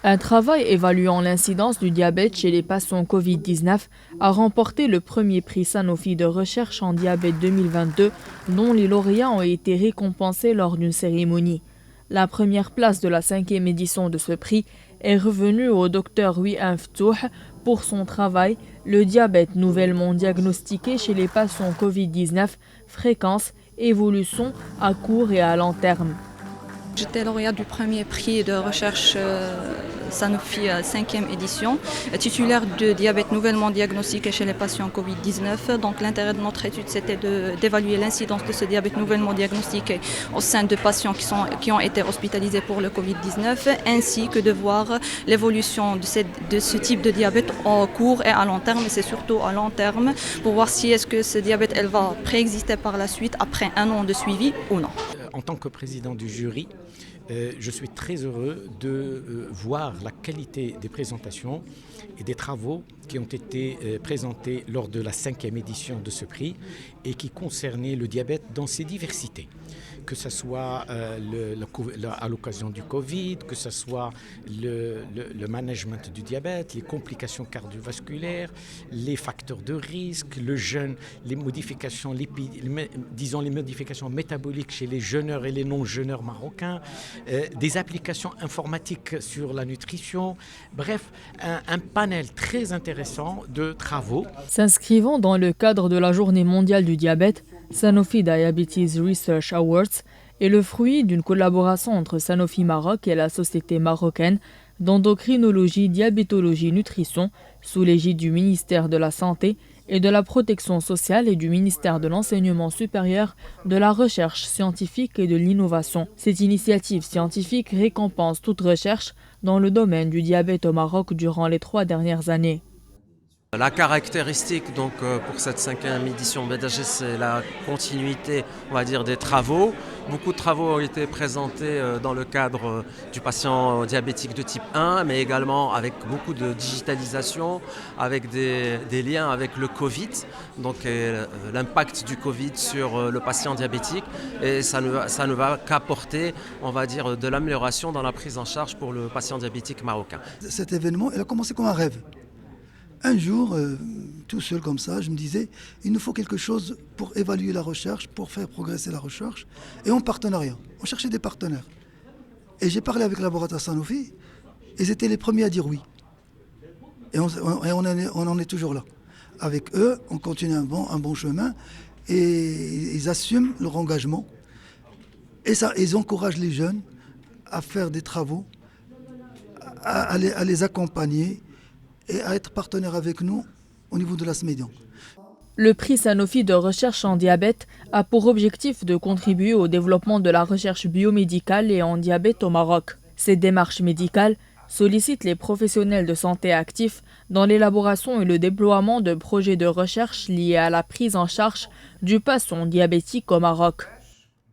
Un travail évaluant l'incidence du diabète chez les patients Covid-19 a remporté le premier prix Sanofi de recherche en diabète 2022, dont les lauréats ont été récompensés lors d'une cérémonie. La première place de la 5e édition de ce prix est revenue au Dr Wi Ftouh pour son travail « Le diabète nouvellement diagnostiqué chez les patients Covid-19, fréquence, évolution à court et à long terme ». J'étais lauréate du premier prix de recherche Sanofi 5e édition, titulaire de diabète nouvellement diagnostiqué chez les patients Covid-19. Donc l'intérêt de notre étude, c'était d'évaluer l'incidence de ce diabète nouvellement diagnostiqué au sein de patients qui ont été hospitalisés pour le Covid-19, ainsi que de voir l'évolution de ce type de diabète en court et à long terme, et c'est surtout à long terme, pour voir si est-ce que ce diabète va préexister par la suite après un an de suivi ou non. En tant que président du jury, je suis très heureux de voir la qualité des présentations et des travaux qui ont été présentés lors de la 5e édition de ce prix et qui concernaient le diabète dans ses diversités. Que ce soit à l'occasion du Covid, que ce soit le management du diabète, les complications cardiovasculaires, les facteurs de risque, le jeûne, les modifications les modifications métaboliques chez les jeûneurs et les non-jeûneurs marocains, des applications informatiques sur la nutrition, bref, un panel très intéressant de travaux. S'inscrivant dans le cadre de la Journée mondiale du diabète, Sanofi Diabetes Research Awards est le fruit d'une collaboration entre Sanofi Maroc et la Société marocaine d'endocrinologie, diabétologie, nutrition sous l'égide du ministère de la Santé et de la Protection sociale et du ministère de l'Enseignement supérieur, de la Recherche scientifique et de l'innovation. Cette initiative scientifique récompense toute recherche dans le domaine du diabète au Maroc durant les 3 dernières années. La caractéristique donc pour cette 5e édition BDG, c'est la continuité, on va dire, des travaux. Beaucoup de travaux ont été présentés dans le cadre du patient diabétique de type 1, mais également avec beaucoup de digitalisation, avec des liens avec le Covid, donc l'impact du Covid sur le patient diabétique. Et ça ne va qu'apporter, on va dire, de l'amélioration dans la prise en charge pour le patient diabétique marocain. Cet événement, il a commencé comme un rêve. Un jour, tout seul comme ça, je me disais, il nous faut quelque chose pour évaluer la recherche, pour faire progresser la recherche, et en partenariat. On cherchait des partenaires. Et j'ai parlé avec le laboratoire Sanofi, ils étaient les premiers à dire oui. Et on en est toujours là. Avec eux, on continue un bon chemin, et ils assument leur engagement. Et ça, ils encouragent les jeunes à faire des travaux, à les accompagner, et à être partenaire avec nous au niveau de la SMEDIAN. Le prix Sanofi de recherche en diabète a pour objectif de contribuer au développement de la recherche biomédicale et en diabète au Maroc. Cette démarche médicale sollicite les professionnels de santé actifs dans l'élaboration et le déploiement de projets de recherche liés à la prise en charge du patient diabétique au Maroc.